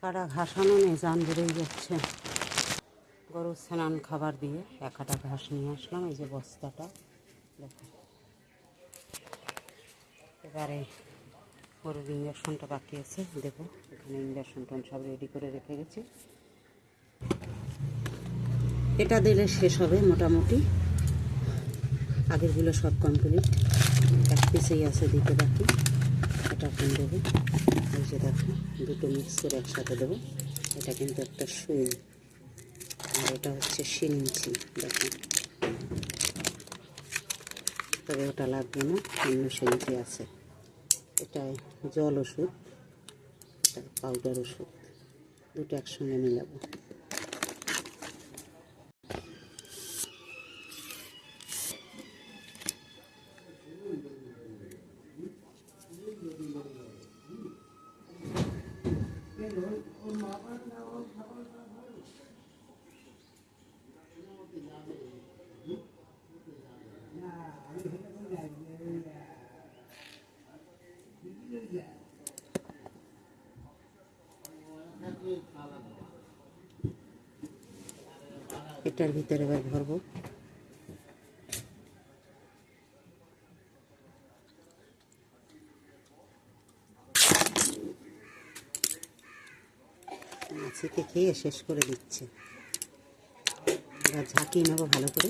কাটা ঘাসানো নেই, জান বেড়েই যাচ্ছে। গরুর স্নান খাবার দিয়ে এক আটা ঘাস নিয়ে আসলাম, এই যে বস্তাটা দেখো। এবারে গরুর ইঞ্জেকশনটা বাকি আছে, দেখো এখানে ইঞ্জেকশন সব রেডি করে রেখে গেছি। এটা দিলে শেষ হবে মোটামুটি, আগেরগুলো সব কমপ্লিট। এক পিসেই আছে দিতে বাকি, এটা এখন দেবো। এই যে দেখো দুটো মিক্স করে একসাথে দেবো। এটা কিন্তু একটা সুই, আর এটা হচ্ছে সিরিঞ্চি দেখো, তবে ওটা লাগবে না, অন্য সিরিঞ্চি আছে। এটা জল ওষুধ, এটা পাউডার ওষুধ, দুটো একসঙ্গে মিলাবো। এটার ভিতরে এবার ভরবো। মাছিকে খেয়ে শেষ করে দিচ্ছে। এবার ঝাঁকিয়ে নেবো ভালো করে।